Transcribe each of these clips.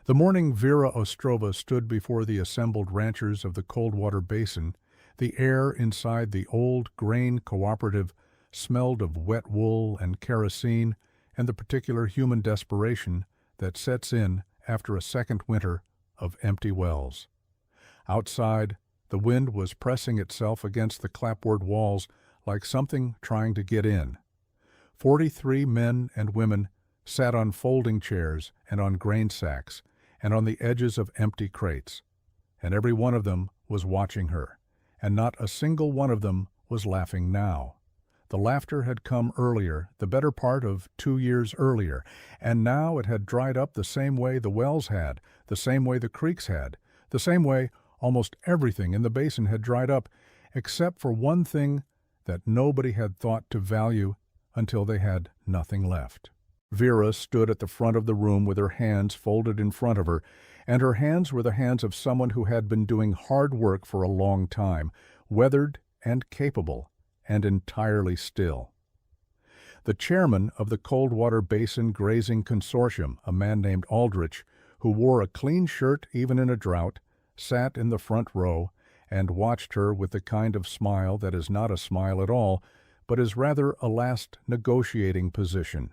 The morning Vera Ostrova stood before the assembled ranchers of the Coldwater Basin, the air inside the old grain cooperative smelled of wet wool and kerosene and the particular human desperation that sets in after a second winter of empty wells. Outside, the wind was pressing itself against the clapboard walls like something trying to get in. 43 men and women sat on folding chairs and on grain sacks and on the edges of empty crates, and every one of them was watching her, and not a single one of them was laughing now. The laughter had come earlier, the better part of 2 years earlier, and now it had dried up the same way the wells had, the same way the creeks had, the same way almost everything in the basin had dried up, except for one thing that nobody had thought to value until they had nothing left. Vera stood at the front of the room with her hands folded in front of her, and her hands were the hands of someone who had been doing hard work for a long time, weathered and capable, and entirely still. The chairman of the Coldwater Basin Grazing Consortium, a man named Aldrich, who wore a clean shirt even in a drought, sat in the front row and watched her with the kind of smile that is not a smile at all, but is rather a last negotiating position.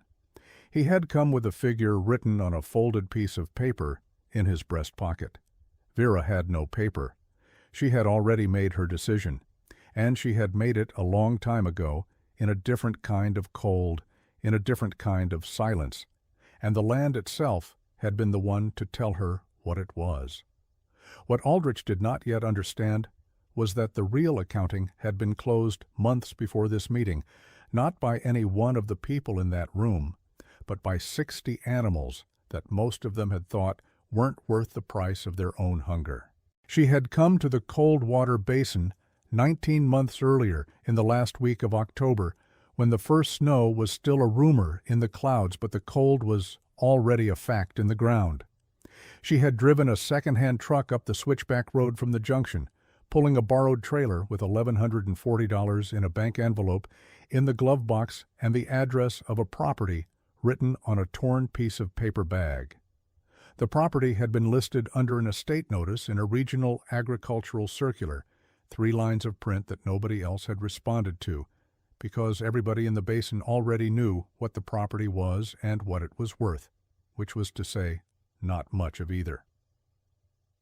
He had come with a figure written on a folded piece of paper in his breast pocket. Vera had no paper. She had already made her decision, and she had made it a long time ago in a different kind of cold, in a different kind of silence, and the land itself had been the one to tell her what it was. What Aldrich did not yet understand was that the real accounting had been closed months before this meeting, not by any one of the people in that room, but by 60 animals that most of them had thought weren't worth the price of their own hunger. She had come to the Coldwater Basin 19 months earlier, in the last week of October, when the first snow was still a rumor in the clouds, but the cold was already a fact in the ground. She had driven a second-hand truck up the switchback road from the junction, pulling a borrowed trailer with $1,140 in a bank envelope in the glove box and the address of a property written on a torn piece of paper bag. The property had been listed under an estate notice in a regional agricultural circular, 3 lines of print that nobody else had responded to, because everybody in the basin already knew what the property was and what it was worth, which was to say, not much of either.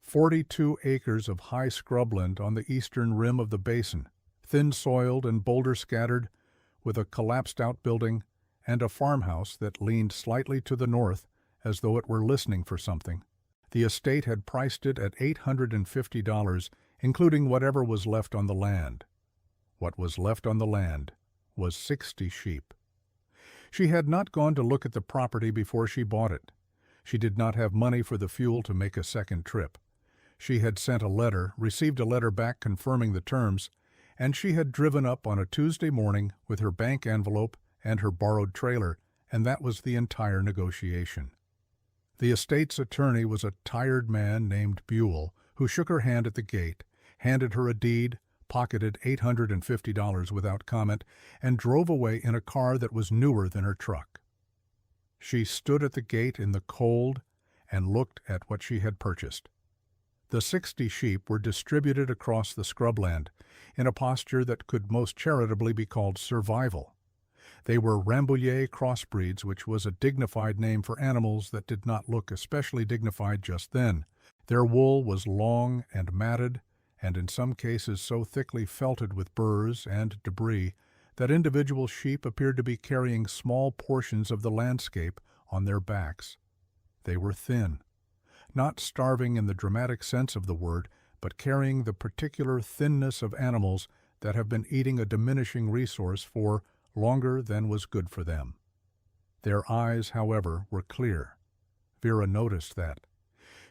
42 acres of high scrubland on the eastern rim of the basin, thin-soiled and boulder-scattered, with a collapsed outbuilding and a farmhouse that leaned slightly to the north as though it were listening for something. The estate had priced it at $850, including whatever was left on the land. What was left on the land was 60 sheep. She had not gone to look at the property before she bought it. She did not have money for the fuel to make a second trip. She had sent a letter, received a letter back confirming the terms, and she had driven up on a Tuesday morning with her bank envelope and her borrowed trailer, and that was the entire negotiation. The estate's attorney was a tired man named Buell, who shook her hand at the gate, handed her a deed, pocketed $850 without comment, and drove away in a car that was newer than her truck. She stood at the gate in the cold and looked at what she had purchased. The 60 sheep were distributed across the scrubland in a posture that could most charitably be called survival. They were Rambouillet crossbreeds, which was a dignified name for animals that did not look especially dignified just then. Their wool was long and matted, and in some cases so thickly felted with burrs and debris that individual sheep appeared to be carrying small portions of the landscape on their backs. They were thin, not starving in the dramatic sense of the word, but carrying the particular thinness of animals that have been eating a diminishing resource for longer than was good for them. Their eyes, however, were clear. Vera noticed that.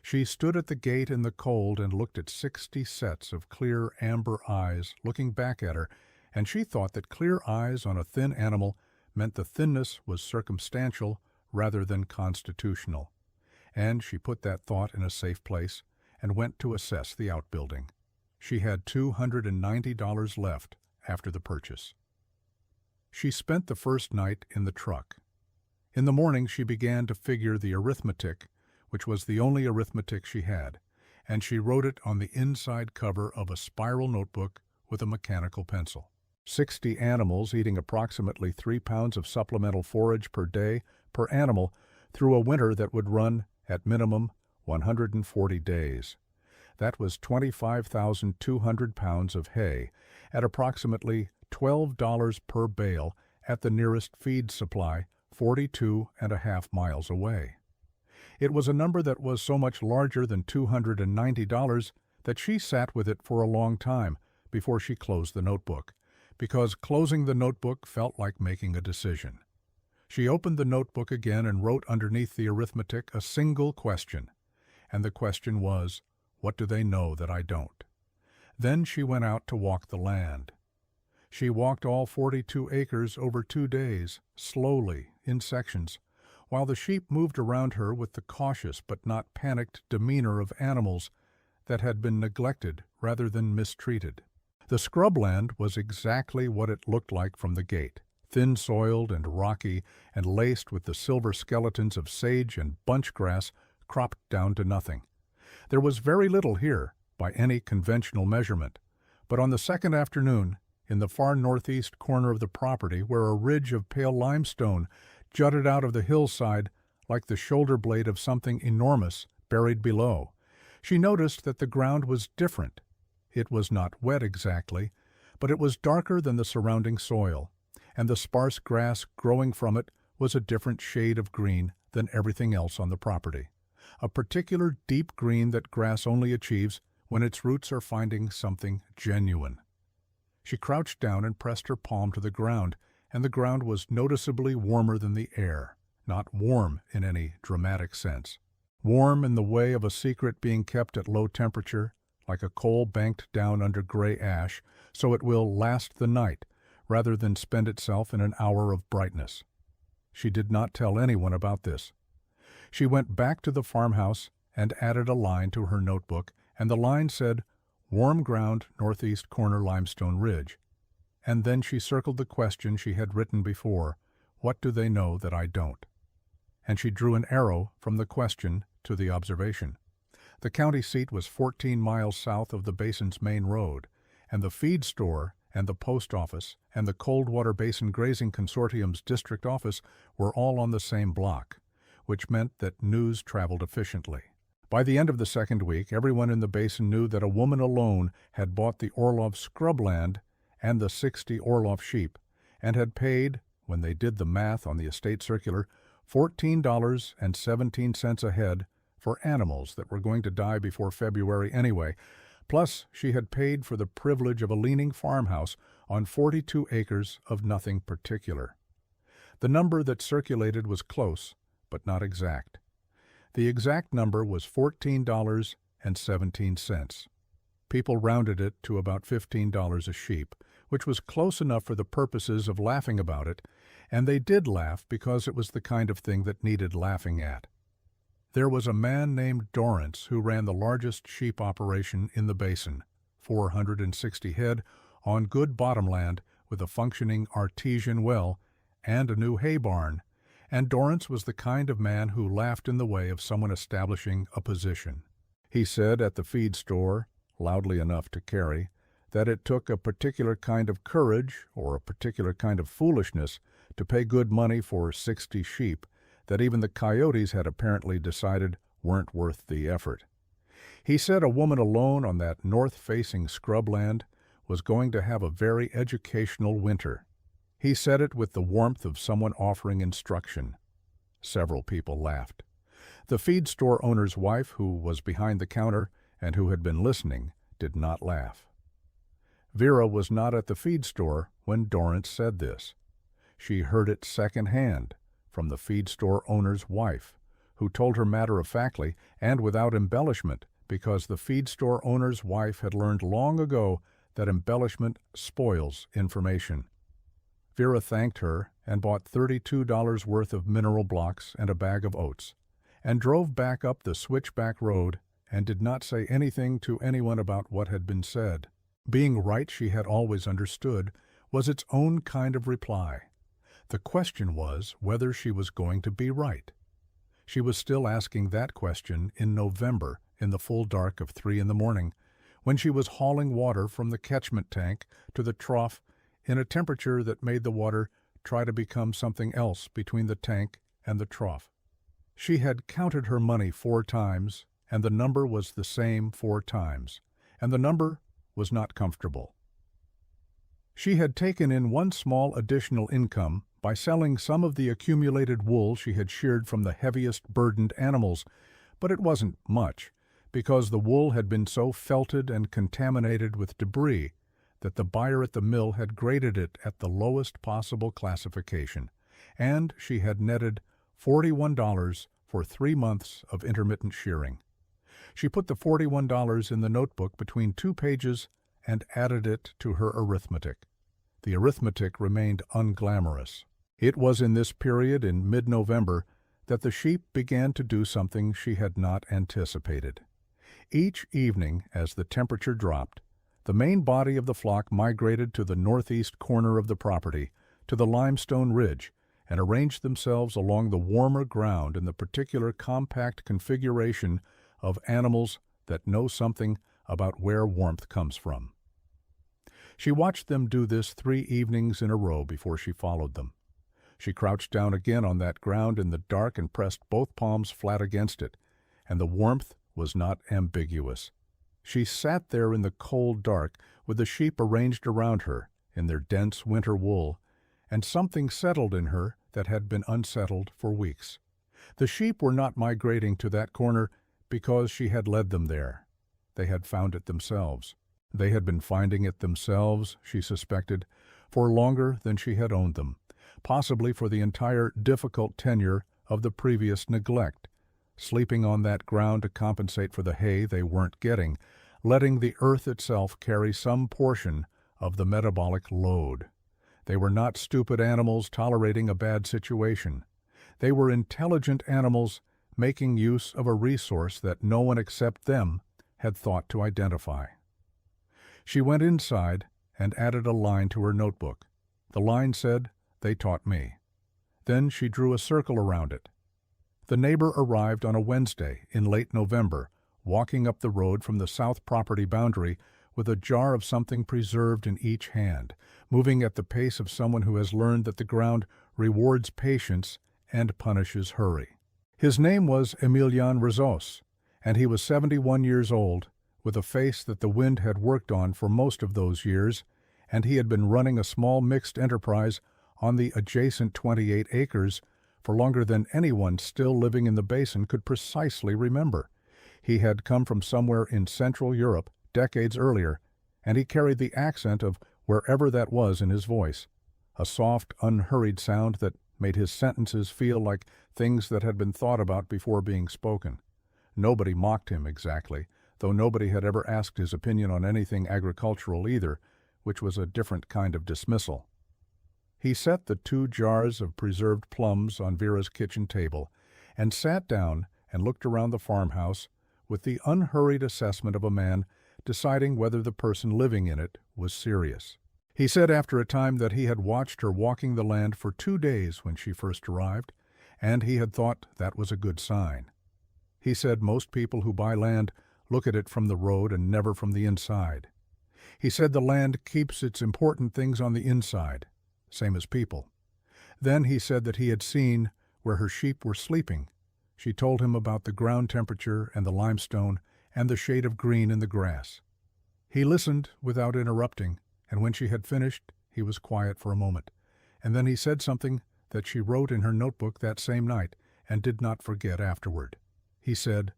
She stood at the gate in the cold and looked at 60 sets of clear amber eyes looking back at her, and she thought that clear eyes on a thin animal meant the thinness was circumstantial rather than constitutional. And she put that thought in a safe place and went to assess the outbuilding. She had $290 left after the purchase. She spent the first night in the truck. In the morning she began to figure the arithmetic which was the only arithmetic she had, and she wrote it on the inside cover of a spiral notebook with a mechanical pencil. 60 animals eating approximately 3 pounds of supplemental forage per day per animal through a winter that would run, at minimum, 140 days. That was 25,200 pounds of hay at approximately $12 per bale at the nearest feed supply, 42.5 miles away. It was a number that was so much larger than $290 that she sat with it for a long time before she closed the notebook, because closing the notebook felt like making a decision. She opened the notebook again and wrote underneath the arithmetic a single question, and the question was, "What do they know that I don't?" Then she went out to walk the land. She walked all 42 acres over 2 days, slowly, in sections, while the sheep moved around her with the cautious but not panicked demeanor of animals that had been neglected rather than mistreated. The scrubland was exactly what it looked like from the gate, thin-soiled and rocky and laced with the silver skeletons of sage and bunch grass cropped down to nothing. There was very little here, by any conventional measurement, but on the second afternoon, in the far northeast corner of the property where a ridge of pale limestone jutted out of the hillside like the shoulder blade of something enormous buried below, she noticed that the ground was different. It was not wet exactly, but it was darker than the surrounding soil, and the sparse grass growing from it was a different shade of green than everything else on the property, a particular deep green that grass only achieves when its roots are finding something genuine. She crouched down and pressed her palm to the ground, and the ground was noticeably warmer than the air, not warm in any dramatic sense. Warm in the way of a secret being kept at low temperature, like a coal banked down under gray ash, so it will last the night, rather than spend itself in an hour of brightness. She did not tell anyone about this. She went back to the farmhouse and added a line to her notebook, and the line said, "Warm ground, northeast corner limestone ridge." And then she circled the question she had written before, "What do they know that I don't?" And she drew an arrow from the question to the observation. The county seat was 14 miles south of the basin's main road, and the feed store and the post office and the Coldwater Basin Grazing Consortium's district office were all on the same block, which meant that news traveled efficiently. By the end of the second week, everyone in the basin knew that a woman alone had bought the Orloff scrubland and the 60 Orloff sheep, and had paid, when they did the math on the estate circular, $14.17 a head for animals that were going to die before February anyway, plus she had paid for the privilege of a leaning farmhouse on 42 acres of nothing particular. The number that circulated was close, but not exact. The exact number was $14.17. People rounded it to about $15 a sheep, which was close enough for the purposes of laughing about it, and they did laugh because it was the kind of thing that needed laughing at. There was a man named Dorrance who ran the largest sheep operation in the basin, 460 head, on good bottomland with a functioning artesian well and a new hay barn, and Dorrance was the kind of man who laughed in the way of someone establishing a position. He said at the feed store, loudly enough to carry, that it took a particular kind of courage or a particular kind of foolishness to pay good money for 60 sheep that even the coyotes had apparently decided weren't worth the effort. He said a woman alone on that north-facing scrubland was going to have a very educational winter. He said it with the warmth of someone offering instruction. Several people laughed. The feed store owner's wife, who was behind the counter and who had been listening, did not laugh. Vera was not at the feed store when Dorrance said this. She heard it secondhand from the feed store owner's wife, who told her matter-of-factly and without embellishment, because the feed store owner's wife had learned long ago that embellishment spoils information. Vera thanked her and bought $32 worth of mineral blocks and a bag of oats, and drove back up the switchback road and did not say anything to anyone about what had been said. Being right, she had always understood, was its own kind of reply. The question was whether she was going to be right. She was still asking that question in November, in the full dark of 3 in the morning, when she was hauling water from the catchment tank to the trough in a temperature that made the water try to become something else between the tank and the trough. She had counted her money 4 times, and the number was the same 4 times, and the number was not comfortable. She had taken in one small additional income by selling some of the accumulated wool she had sheared from the heaviest burdened animals, but it wasn't much, because the wool had been so felted and contaminated with debris that the buyer at the mill had graded it at the lowest possible classification, and she had netted $41 for 3 months of intermittent shearing. She put the $41 in the notebook between 2 pages and added it to her arithmetic. The arithmetic remained unglamorous. It was in this period in mid-November that the sheep began to do something she had not anticipated. Each evening, as the temperature dropped, the main body of the flock migrated to the northeast corner of the property, to the limestone ridge, and arranged themselves along the warmer ground in the particular compact configuration of animals that know something about where warmth comes from. She watched them do this 3 evenings in a row before she followed them. She crouched down again on that ground in the dark and pressed both palms flat against it, and the warmth was not ambiguous. She sat there in the cold dark with the sheep arranged around her in their dense winter wool, and something settled in her that had been unsettled for weeks. The sheep were not migrating to that corner because she had led them there. They had found it themselves. They had been finding it themselves, she suspected, for longer than she had owned them, possibly for the entire difficult tenure of the previous neglect, sleeping on that ground to compensate for the hay they weren't getting, letting the earth itself carry some portion of the metabolic load. They were not stupid animals tolerating a bad situation. They were intelligent animals making use of a resource that no one except them had thought to identify. She went inside and added a line to her notebook. The line said, "They taught me." Then she drew a circle around it. The neighbor arrived on a Wednesday in late November, walking up the road from the south property boundary with a jar of something preserved in each hand, moving at the pace of someone who has learned that the ground rewards patience and punishes hurry. His name was Emilian Rizos, and he was 71 years old, with a face that the wind had worked on for most of those years, and he had been running a small mixed enterprise on the adjacent 28 acres for longer than anyone still living in the basin could precisely remember. He had come from somewhere in Central Europe decades earlier, and he carried the accent of wherever that was in his voice, a soft, unhurried sound that made his sentences feel like things that had been thought about before being spoken. Nobody mocked him exactly, though nobody had ever asked his opinion on anything agricultural either, which was a different kind of dismissal. He set the 2 jars of preserved plums on Vera's kitchen table and sat down and looked around the farmhouse with the unhurried assessment of a man deciding whether the person living in it was serious. He said after a time that he had watched her walking the land for 2 days when she first arrived, and he had thought that was a good sign. He said most people who buy land look at it from the road and never from the inside. He said the land keeps its important things on the inside, same as people. Then he said that he had seen where her sheep were sleeping. She told him about the ground temperature and the limestone and the shade of green in the grass. He listened without interrupting, and when she had finished, he was quiet for a moment, and then he said something that she wrote in her notebook that same night and did not forget afterward. He said,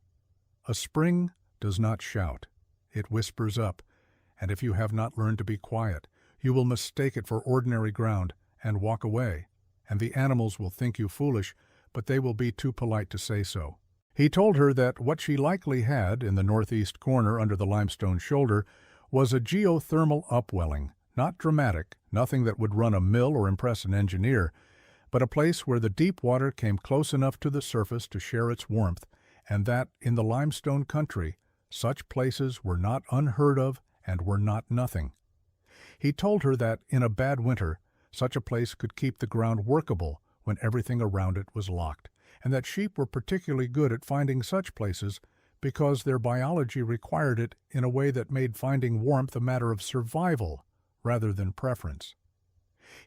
"A spring does not shout. It whispers up, and if you have not learned to be quiet, you will mistake it for ordinary ground and walk away, and the animals will think you foolish, but they will be too polite to say so." He told her that what she likely had in the northeast corner under the limestone shoulder was a geothermal upwelling, not dramatic, nothing that would run a mill or impress an engineer, but a place where the deep water came close enough to the surface to share its warmth, and that in the limestone country such places were not unheard of and were not nothing. He told her that in a bad winter such a place could keep the ground workable when everything around it was locked, and that sheep were particularly good at finding such places because their biology required it in a way that made finding warmth a matter of survival rather than preference.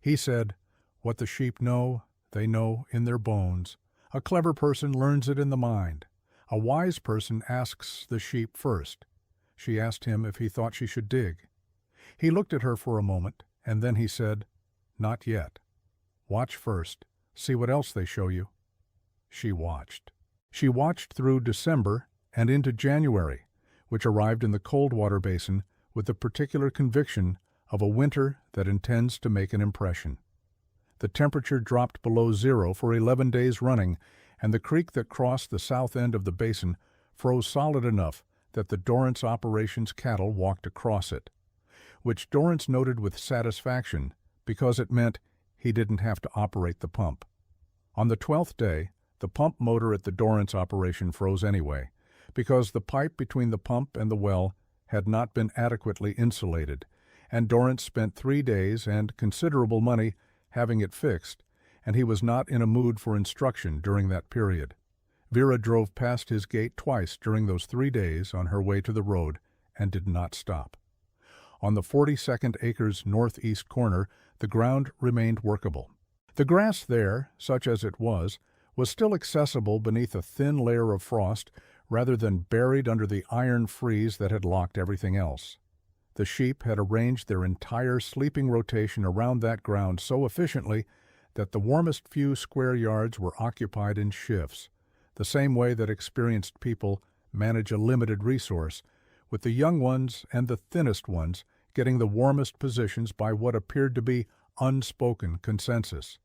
He said, "What the sheep know, they know in their bones. A clever person learns it in the mind. A wise person asks the sheep first." She asked him if he thought she should dig. He looked at her for a moment, and then he said, "Not yet. Watch first. See what else they show you." She watched. She watched through December and into January, which arrived in the Coldwater Basin with the particular conviction of a winter that intends to make an impression. The temperature dropped below zero for 11 days running, and the creek that crossed the south end of the basin froze solid enough that the Dorrance operations cattle walked across it, which Dorrance noted with satisfaction because it meant he didn't have to operate the pump. On the 12th day, the pump motor at the Dorrance operation froze anyway, because the pipe between the pump and the well had not been adequately insulated, and Dorrance spent 3 days and considerable money having it fixed, and he was not in a mood for instruction during that period. Vera drove past his gate twice during those 3 days on her way to the road and did not stop. On the 42nd acre's northeast corner, the ground remained workable. The grass there, such as it was still accessible beneath a thin layer of frost rather than buried under the iron freeze that had locked everything else. The sheep had arranged their entire sleeping rotation around that ground so efficiently that the warmest few square yards were occupied in shifts, the same way that experienced people manage a limited resource, with the young ones and the thinnest ones getting the warmest positions by what appeared to be unspoken consensus.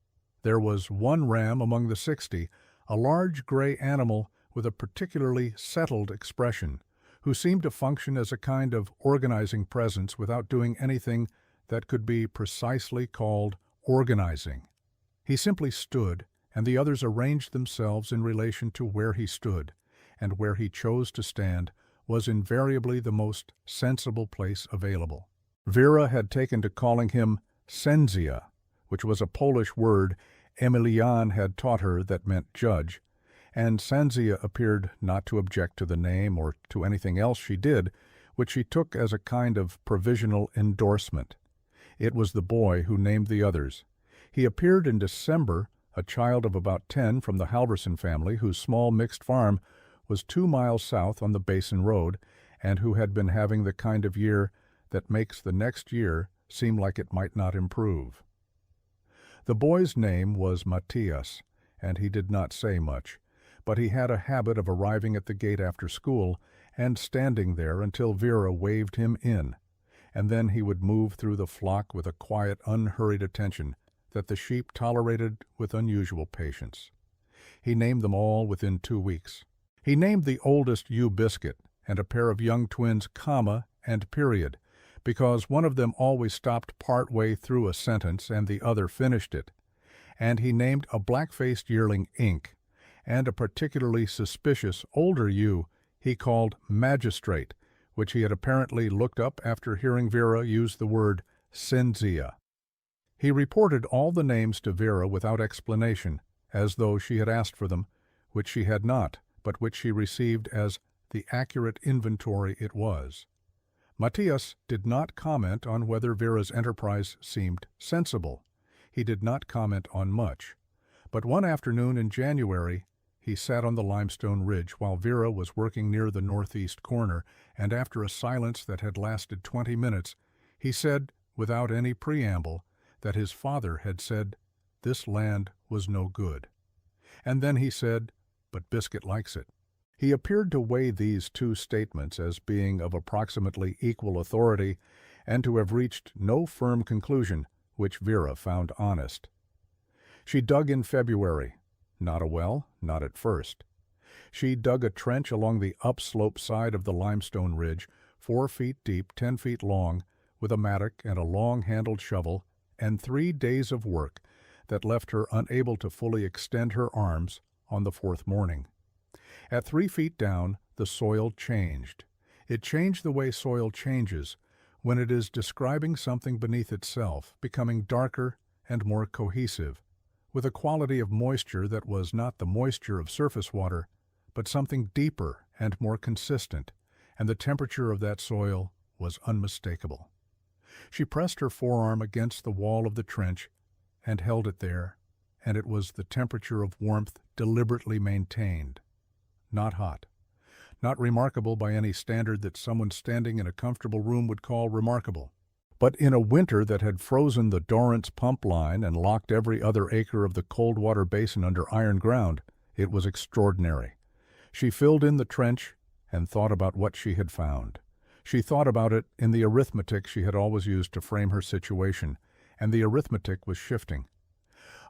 There was one ram among the 60, a large gray animal with a particularly settled expression, who seemed to function as a kind of organizing presence without doing anything that could be precisely called organizing. He simply stood, and the others arranged themselves in relation to where he stood, and where he chose to stand was invariably the most sensible place available. Vera had taken to calling him Sędzia, which was a Polish word Emilian had taught her that meant judge, and Sędzia appeared not to object to the name or to anything else she did, which she took as a kind of provisional endorsement. It was the boy who named the others. He appeared in December, a child of about 10 from the Halverson family, whose small mixed farm was 2 miles south on the Basin Road, and who had been having the kind of year that makes the next year seem like it might not improve. The boy's name was Matthias, and he did not say much, but he had a habit of arriving at the gate after school and standing there until Vera waved him in, and then he would move through the flock with a quiet, unhurried attention that the sheep tolerated with unusual patience. He named them all within 2 weeks. He named the oldest Ewe Biscuit and a pair of young twins comma and period, because one of them always stopped part way through a sentence and the other finished it. And he named a black-faced yearling Ink, and a particularly suspicious older ewe he called Magistrate, which he had apparently looked up after hearing Vera use the word Sędzia. He reported all the names to Vera without explanation, as though she had asked for them, which she had not, but which she received as the accurate inventory it was. Matthias did not comment on whether Vera's enterprise seemed sensible. He did not comment on much. But one afternoon in January, he sat on the limestone ridge while Vera was working near the northeast corner, and after a silence that had lasted 20 minutes, he said, without any preamble, that his father had said this land was no good. And then he said, "But Biscuit likes it." He appeared to weigh these two statements as being of approximately equal authority and to have reached no firm conclusion, which Vera found honest. She dug in February. Not a well, not at first. She dug a trench along the upslope side of the limestone ridge, 4 feet deep, 10 feet long, with a mattock and a long-handled shovel, and 3 days of work that left her unable to fully extend her arms on the 4th morning. At 3 feet down, the soil changed. It changed the way soil changes when it is describing something beneath itself, becoming darker and more cohesive, with a quality of moisture that was not the moisture of surface water, but something deeper and more consistent, and the temperature of that soil was unmistakable. She pressed her forearm against the wall of the trench and held it there, and it was the temperature of warmth deliberately maintained. Not hot. Not remarkable by any standard that someone standing in a comfortable room would call remarkable. But in a winter that had frozen the Dorrance pump line and locked every other acre of the cold water basin under iron ground, it was extraordinary. She filled in the trench and thought about what she had found. She thought about it in the arithmetic she had always used to frame her situation, and the arithmetic was shifting.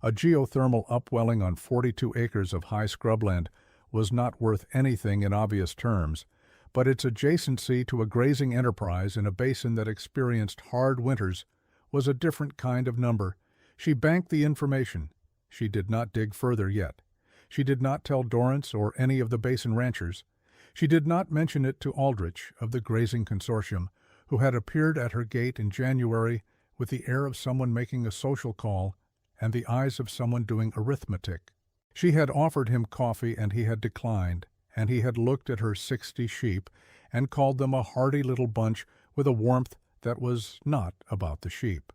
A geothermal upwelling on 42 acres of high scrubland was not worth anything in obvious terms, but its adjacency to a grazing enterprise in a basin that experienced hard winters was a different kind of number. She banked the information. She did not dig further yet. She did not tell Dorrance or any of the basin ranchers. She did not mention it to Aldrich of the Grazing Consortium, who had appeared at her gate in January with the air of someone making a social call and the eyes of someone doing arithmetic. She had offered him coffee and he had declined, and he had looked at her 60 sheep and called them a hardy little bunch with a warmth that was not about the sheep.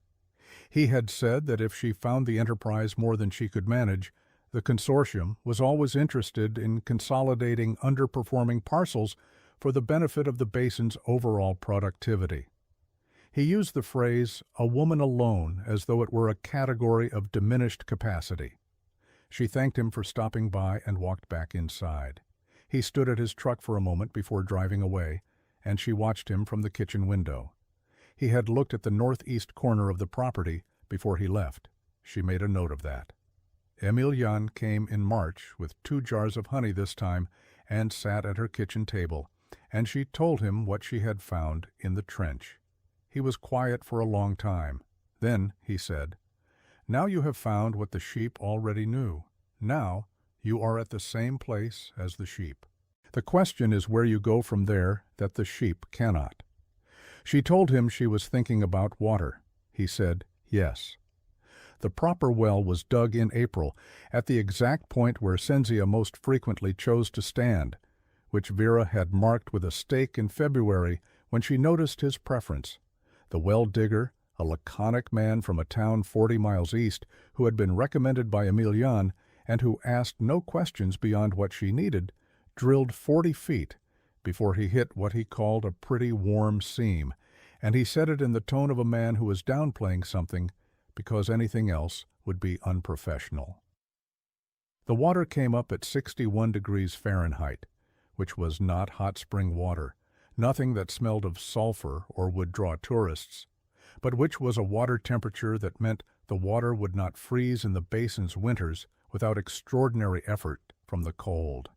He had said that if she found the enterprise more than she could manage, the consortium was always interested in consolidating underperforming parcels for the benefit of the basin's overall productivity. He used the phrase, "a woman alone," as though it were a category of diminished capacity. She thanked him for stopping by and walked back inside. He stood at his truck for a moment before driving away, and she watched him from the kitchen window. He had looked at the northeast corner of the property before he left. She made a note of that. Emilienne came in March with 2 jars of honey this time and sat at her kitchen table, and she told him what she had found in the trench. He was quiet for a long time. Then he said, "Now you have found what the sheep already knew. Now you are at the same place as the sheep. The question is where you go from there that the sheep cannot." She told him she was thinking about water. He said, "Yes." The proper well was dug in April, at the exact point where Senzia most frequently chose to stand, which Vera had marked with a stake in February when she noticed his preference. The well digger, a laconic man from a town 40 miles east, who had been recommended by Emilienne and who asked no questions beyond what she needed, drilled 40 feet before he hit what he called a pretty warm seam, and he said it in the tone of a man who was downplaying something because anything else would be unprofessional. The water came up at 61 degrees Fahrenheit, which was not hot spring water, nothing that smelled of sulfur or would draw tourists, but which was a water temperature that meant the water would not freeze in the basin's winters without extraordinary effort from the cold.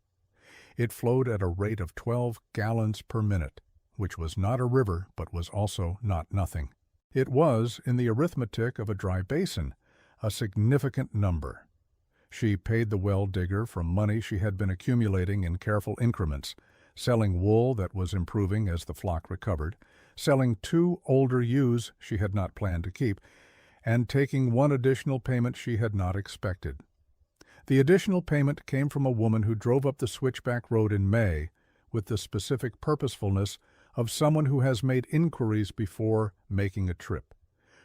It flowed at a rate of 12 gallons per minute, which was not a river but was also not nothing. It was, in the arithmetic of a dry basin, a significant number. She paid the well digger from money she had been accumulating in careful increments, selling wool that was improving as the flock recovered, selling 2 older ewes she had not planned to keep, and taking 1 additional payment she had not expected. The additional payment came from a woman who drove up the switchback road in May with the specific purposefulness of someone who has made inquiries before making a trip.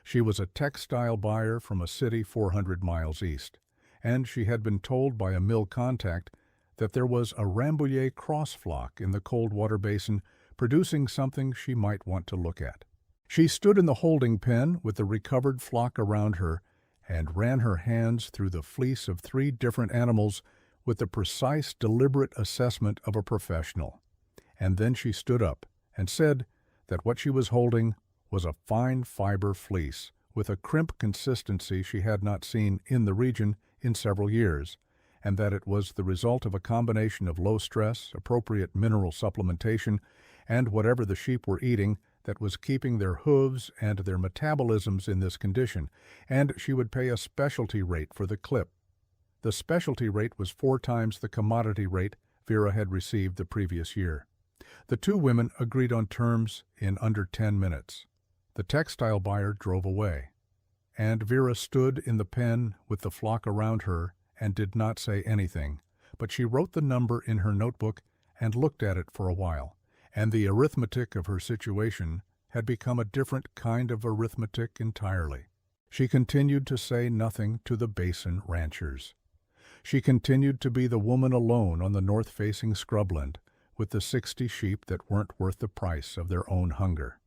She was a textile buyer from a city 400 miles east, and she had been told by a mill contact that there was a Rambouillet cross flock in the cold water basin producing something she might want to look at. She stood in the holding pen with the recovered flock around her and ran her hands through the fleece of 3 different animals with the precise, deliberate assessment of a professional. And then she stood up and said that what she was holding was a fine fiber fleece with a crimp consistency she had not seen in the region in several years, and that it was the result of a combination of low stress, appropriate mineral supplementation, and whatever the sheep were eating that was keeping their hooves and their metabolisms in this condition, and she would pay a specialty rate for the clip. The specialty rate was 4 times the commodity rate Vera had received the previous year. The 2 women agreed on terms in under 10 minutes. The textile buyer drove away. and Vera stood in the pen with the flock around her and did not say anything, but she wrote the number in her notebook and looked at it for a while, and the arithmetic of her situation had become a different kind of arithmetic entirely. She continued to say nothing to the basin ranchers. She continued to be the woman alone on the north-facing scrubland, with the 60 sheep that weren't worth the price of their own hunger.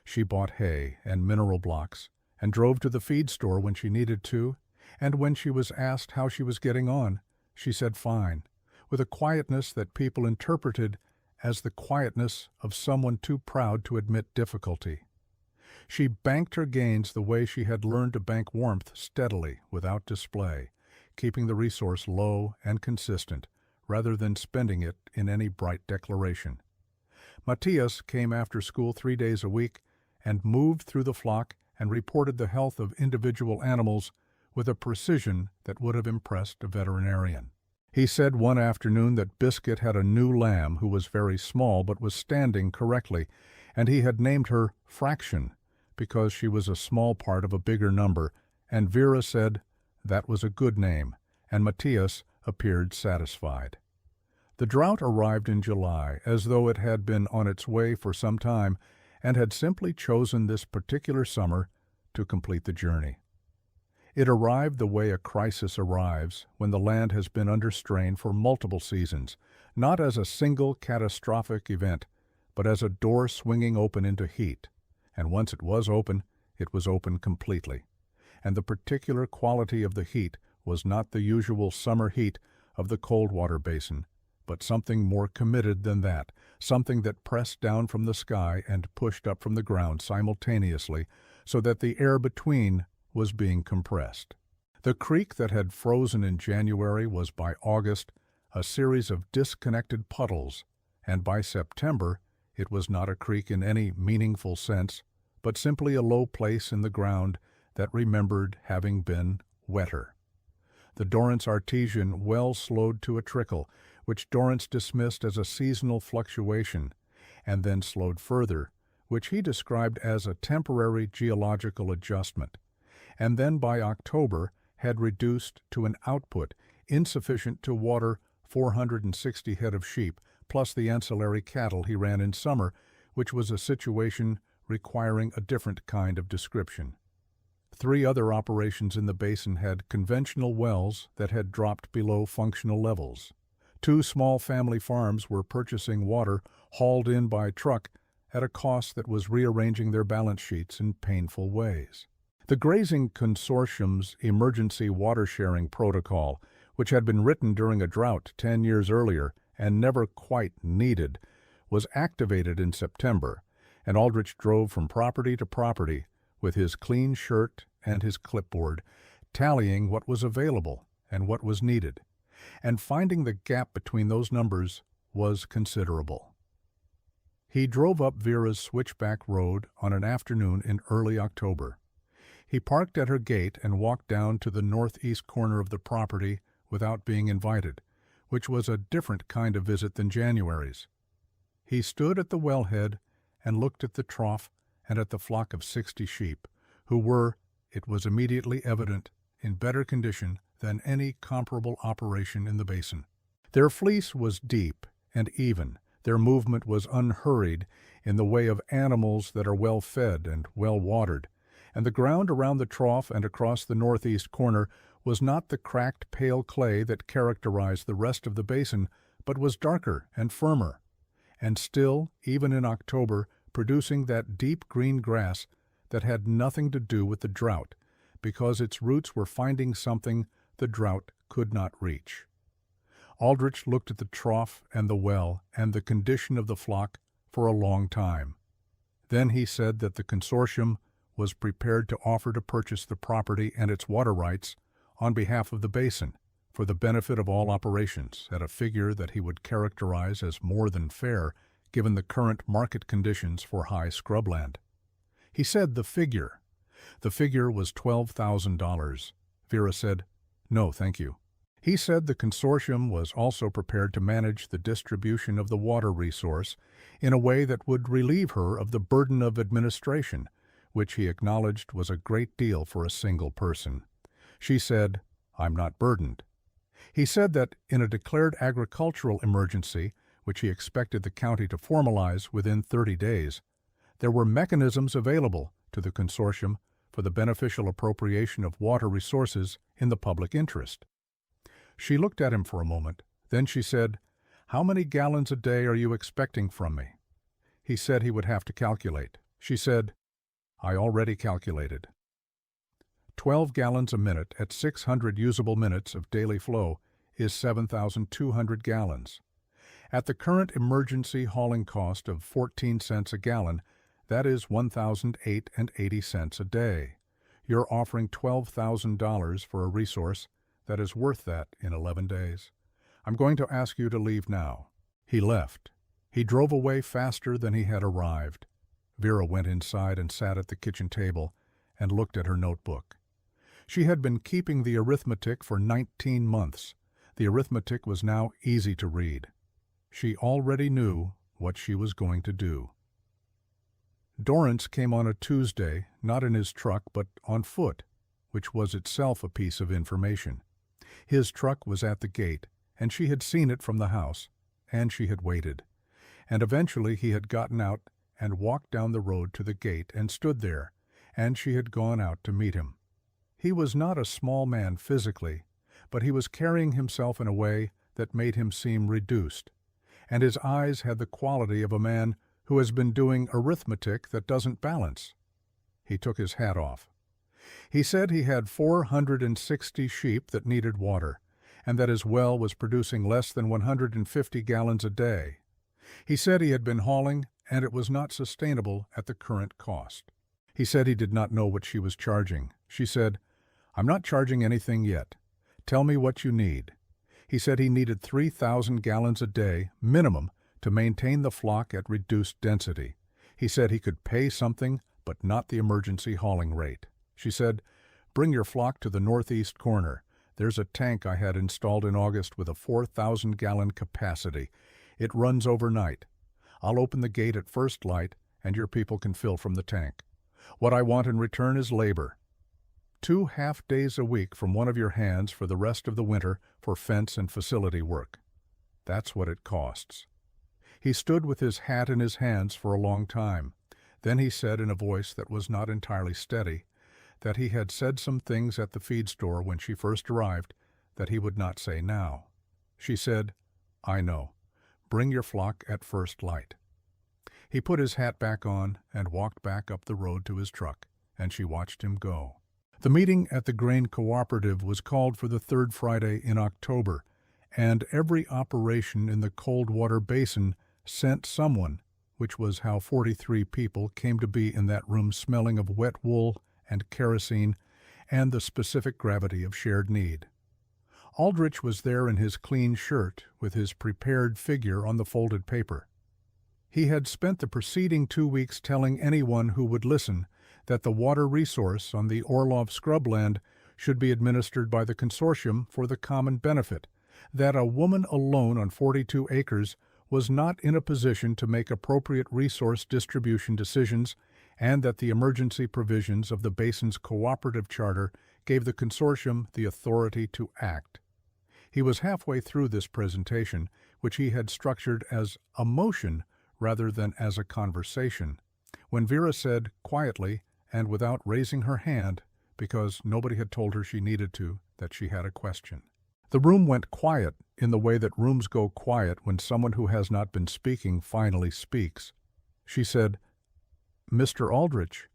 She bought hay and mineral blocks, and drove to the feed store when she needed to, and when she was asked how she was getting on, she said fine, with a quietness that people interpreted as the quietness of someone too proud to admit difficulty. She banked her gains the way she had learned to bank warmth, steadily, without display, keeping the resource low and consistent, rather than spending it in any bright declaration. Matthias came after school 3 days a week and moved through the flock and reported the health of individual animals with a precision that would have impressed a veterinarian. He said one afternoon that Biscuit had a new lamb who was very small but was standing correctly, and he had named her Fraction because she was a small part of a bigger number, and Vera said that was a good name, and Matthias appeared satisfied. The drought arrived in July, as though it had been on its way for some time and had simply chosen this particular summer to complete the journey. It arrived the way a crisis arrives when the land has been under strain for multiple seasons, not as a single catastrophic event, but as a door swinging open into heat. And once it was open completely. And the particular quality of the heat was not the usual summer heat of the Coldwater Basin, but something more committed than that, something that pressed down from the sky and pushed up from the ground simultaneously, so that the air between was being compressed. The creek that had frozen in January was by August a series of disconnected puddles, and by September it was not a creek in any meaningful sense, but simply a low place in the ground that remembered having been wetter. The Dorrance artesian well slowed to a trickle, which Dorrance dismissed as a seasonal fluctuation, and then slowed further, which he described as a temporary geological adjustment, and then by October had reduced to an output insufficient to water 460 head of sheep, plus the ancillary cattle he ran in summer, which was a situation requiring a different kind of description. 3 other operations in the basin had conventional wells that had dropped below functional levels. 2 small family farms were purchasing water hauled in by truck at a cost that was rearranging their balance sheets in painful ways. The Grazing Consortium's emergency water sharing protocol, which had been written during a drought 10 years earlier and never quite needed, was activated in September, and Aldrich drove from property to property with his clean shirt and his clipboard, tallying what was available and what was needed, and finding the gap between those numbers was considerable. He drove up Vera's switchback road on an afternoon in early October. He parked at her gate and walked down to the northeast corner of the property without being invited, which was a different kind of visit than January's. He stood at the wellhead and looked at the trough and at the flock of 60 sheep, who were, it was immediately evident, in better condition than any comparable operation in the basin. Their fleece was deep and even. Their movement was unhurried in the way of animals that are well fed and well watered, and the ground around the trough and across the northeast corner was not the cracked pale clay that characterized the rest of the basin, but was darker and firmer, and still, even in October, producing that deep green grass that had nothing to do with the drought, because its roots were finding something the drought could not reach. Aldrich looked at the trough and the well and the condition of the flock for a long time. Then he said that the consortium was prepared to offer to purchase the property and its water rights on behalf of the basin for the benefit of all operations at a figure that he would characterize as more than fair given the current market conditions for high scrubland. He said the figure. The figure was $12,000. Vera said, "No, thank you." He said the consortium was also prepared to manage the distribution of the water resource in a way that would relieve her of the burden of administration, which he acknowledged was a great deal for a single person. She said, "I'm not burdened." He said that in a declared agricultural emergency, which he expected the county to formalize within 30 days, there were mechanisms available to the consortium for the beneficial appropriation of water resources in the public interest. She looked at him for a moment. Then she said, "How many gallons a day are you expecting from me?" He said he would have to calculate. She said, "I already calculated. 12 gallons a minute at 600 usable minutes of daily flow is 7,200 gallons. At the current emergency hauling cost of 14 cents a gallon, that is $1,008.80 a day. You're offering $12,000 for a resource that is worth that in 11 days. I'm going to ask you to leave now." He left. He drove away faster than he had arrived. Vera went inside and sat at the kitchen table and looked at her notebook. She had been keeping the arithmetic for 19 months. The arithmetic was now easy to read. She already knew what she was going to do. Dorrance came on a Tuesday, not in his truck, but on foot, which was itself a piece of information. His truck was at the gate, and she had seen it from the house, and she had waited. And eventually he had gotten out and walked down the road to the gate and stood there, and she had gone out to meet him. He was not a small man physically, but he was carrying himself in a way that made him seem reduced, and his eyes had the quality of a man who has been doing arithmetic that doesn't balance. He took his hat off. He said he had 460 sheep that needed water, and that his well was producing less than 150 gallons a day. He said he had been hauling, and it was not sustainable at the current cost. He said he did not know what she was charging. She said, "I'm not charging anything yet. Tell me what you need." He said he needed 3,000 gallons a day, minimum, to maintain the flock at reduced density. He said he could pay something, but not the emergency hauling rate. She said, "Bring your flock to the northeast corner. There's a tank I had installed in August with a 4,000-gallon capacity. It runs overnight. I'll open the gate at first light, and your people can fill from the tank. What I want in return is labor. 2 half-days a week from one of your hands for the rest of the winter for fence and facility work. That's what it costs." He stood with his hat in his hands for a long time. Then he said in a voice that was not entirely steady that he had said some things at the feed store when she first arrived that he would not say now. She said, "I know. Bring your flock at first light." He put his hat back on and walked back up the road to his truck, and she watched him go. The meeting at the grain cooperative was called for the 3rd Friday in October, and every operation in the Coldwater Basin sent someone, which was how 43 people came to be in that room smelling of wet wool and kerosene and the specific gravity of shared need. Aldrich was there in his clean shirt with his prepared figure on the folded paper. He had spent the preceding 2 weeks telling anyone who would listen that the water resource on the Orlov scrubland should be administered by the consortium for the common benefit, that a woman alone on 42 acres was not in a position to make appropriate resource distribution decisions, and that the emergency provisions of the basin's cooperative charter gave the consortium the authority to act. He was halfway through this presentation, which he had structured as a motion rather than as a conversation, when Vera said quietly and without raising her hand, because nobody had told her she needed to, that she had a question. The room went quiet in the way that rooms go quiet when someone who has not been speaking finally speaks. She said, "Mr. Aldrich,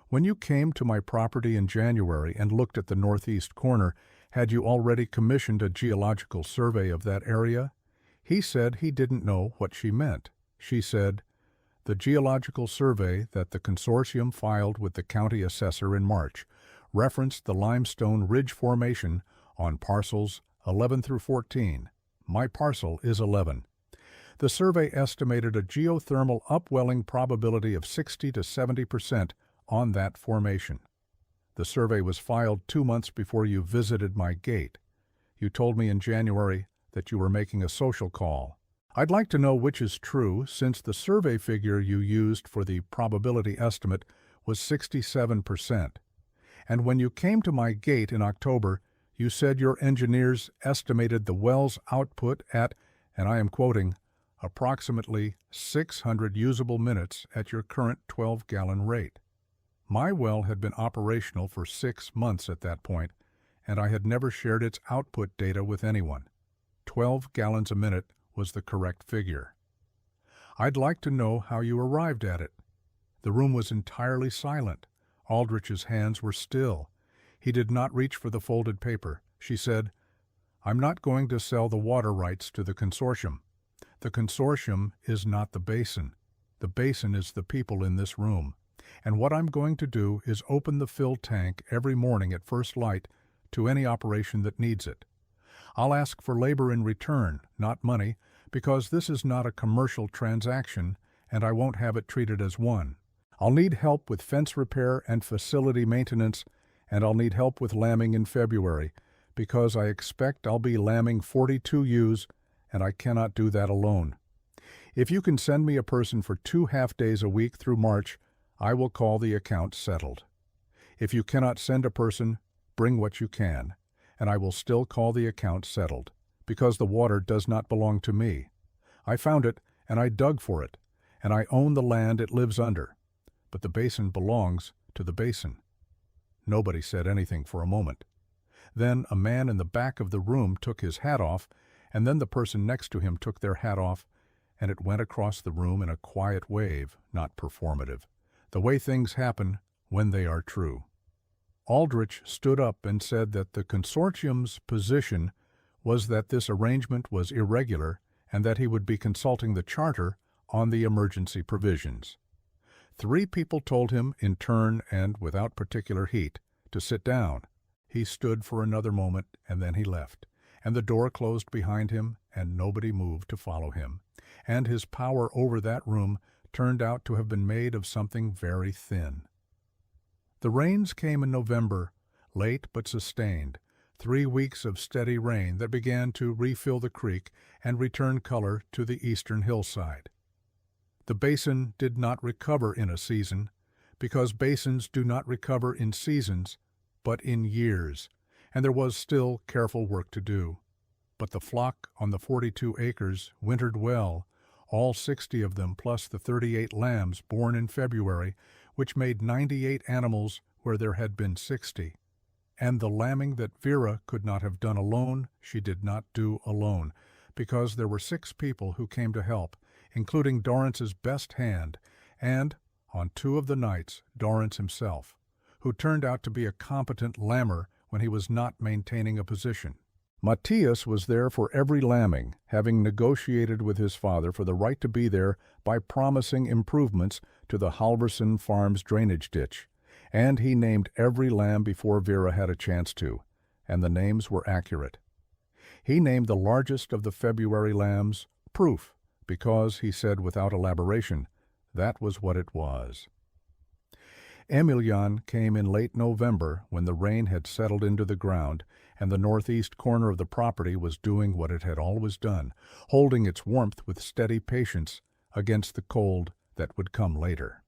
when you came to my property in January and looked at the northeast corner, had you already commissioned a geological survey of that area?" He said he didn't know what she meant. She said, "The geological survey that the consortium filed with the county assessor in March referenced the limestone ridge formation on parcels 11 through 14. My parcel is 11. The survey estimated a geothermal upwelling probability of 60 to 70% on that formation. The survey was filed 2 months before you visited my gate. You told me in January that you were making a social call. I'd like to know which is true, since the survey figure you used for the probability estimate was 67%. And when you came to my gate in October, you said your engineers estimated the well's output at, and I am quoting, approximately 600 usable minutes at your current 12-gallon rate. My well had been operational for 6 months at that point, and I had never shared its output data with anyone. 12 gallons a minute was the correct figure. I'd like to know how you arrived at it. The room was entirely silent. Aldrich's hands were still. He did not reach for the folded paper. She said, "I'm not going to sell the water rights to the consortium. The consortium is not the basin. The basin is the people in this room. And what I'm going to do is open the fill tank every morning at first light to any operation that needs it. I'll ask for labor in return, not money, because this is not a commercial transaction, and I won't have it treated as one. I'll need help with fence repair and facility maintenance, and I'll need help with lambing in February, because I expect I'll be lambing 42 ewes, and I cannot do that alone. If you can send me a person for 2 half-days a week through March, I will call the account settled. If you cannot send a person, bring what you can, and I will still call the account settled, because the water does not belong to me. I found it, and I dug for it, and I own the land it lives under, but the basin belongs to the basin." Nobody said anything for a moment. Then a man in the back of the room took his hat off, and then the person next to him took their hat off, and it went across the room in a quiet wave, not performative, the way things happen when they are true. Aldrich stood up and said that the consortium's position was that this arrangement was irregular and that he would be consulting the charter on the emergency provisions. 3 people told him in turn and without particular heat to sit down. He stood for another moment and then he left, and the door closed behind him and nobody moved to follow him, and his power over that room turned out to have been made of something very thin. The rains came in November, late but sustained, 3 weeks of steady rain that began to refill the creek and return color to the eastern hillside. The basin did not recover in a season, because basins do not recover in seasons, but in years, and there was still careful work to do. But the flock on the 42 acres wintered well, all 60 of them plus the 38 lambs born in February, which made 98 animals where there had been 60. And the lambing that Vera could not have done alone, she did not do alone, because there were 6 people who came to help, including Dorrance's best hand, and, on 2 of the nights, Dorrance himself, who turned out to be a competent lammer when he was not maintaining a position. Matthias was there for every lambing, having negotiated with his father for the right to be there by promising improvements to the Halverson Farms drainage ditch, and he named every lamb before Vera had a chance to, and the names were accurate. He named the largest of the February lambs Proof, because, he said without elaboration, that was what it was. Emilian came in late November when the rain had settled into the ground and the northeast corner of the property was doing what it had always done, holding its warmth with steady patience against the cold that would come later.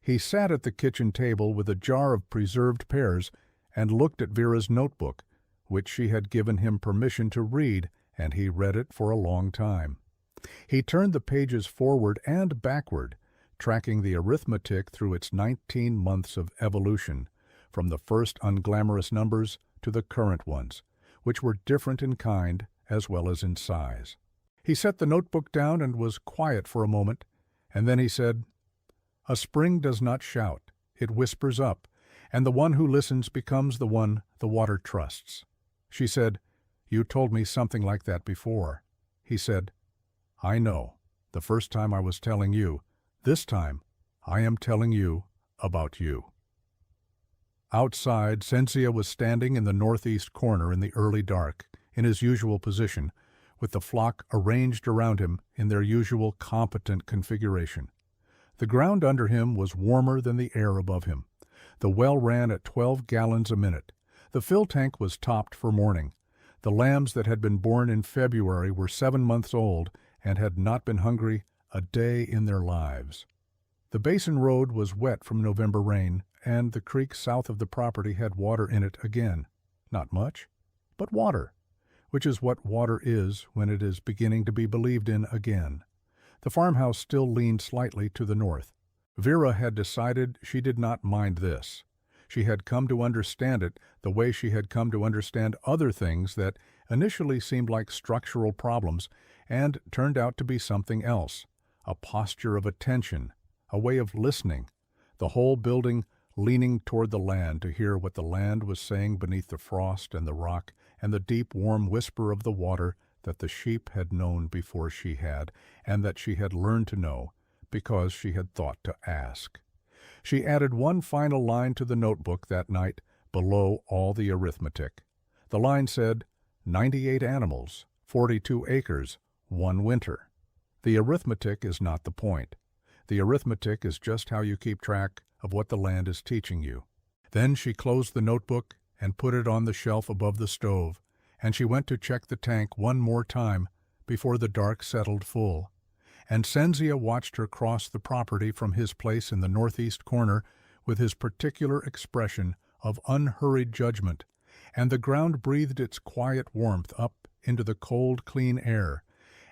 He sat at the kitchen table with a jar of preserved pears and looked at Vera's notebook, which she had given him permission to read, and he read it for a long time. He turned the pages forward and backward, tracking the arithmetic through its 19 months of evolution, from the first unglamorous numbers to the current ones, which were different in kind as well as in size. He set the notebook down and was quiet for a moment, and then he said, "A spring does not shout, it whispers up, and the one who listens becomes the one the water trusts." She said, "You told me something like that before." He said, "I know, the first time I was telling you. This time, I am telling you about you." Outside, Sensia was standing in the northeast corner in the early dark, in his usual position, with the flock arranged around him in their usual competent configuration. The ground under him was warmer than the air above him. The well ran at 12 gallons a minute. The fill tank was topped for morning. The lambs that had been born in February were 7 months old and had not been hungry a day in their lives. The basin road was wet from November rain, and the creek south of the property had water in it again. Not much, but water, which is what water is when it is beginning to be believed in again. The farmhouse still leaned slightly to the north. Vera had decided she did not mind this. She had come to understand it the way she had come to understand other things that initially seemed like structural problems and turned out to be something else, a posture of attention, a way of listening, the whole building leaning toward the land to hear what the land was saying beneath the frost and the rock and the deep warm whisper of the water that the sheep had known before she had, and that she had learned to know because she had thought to ask. She added one final line to the notebook that night below all the arithmetic. The line said, 98 animals, 42 acres, 1 winter. The arithmetic is not the point. The arithmetic is just how you keep track of what the land is teaching you. Then she closed the notebook and put it on the shelf above the stove, and she went to check the tank one more time before the dark settled full. And Senzia watched her cross the property from his place in the northeast corner with his particular expression of unhurried judgment, and the ground breathed its quiet warmth up into the cold, clean air,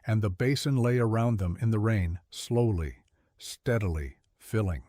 and the basin lay around them in the rain, slowly, steadily filling.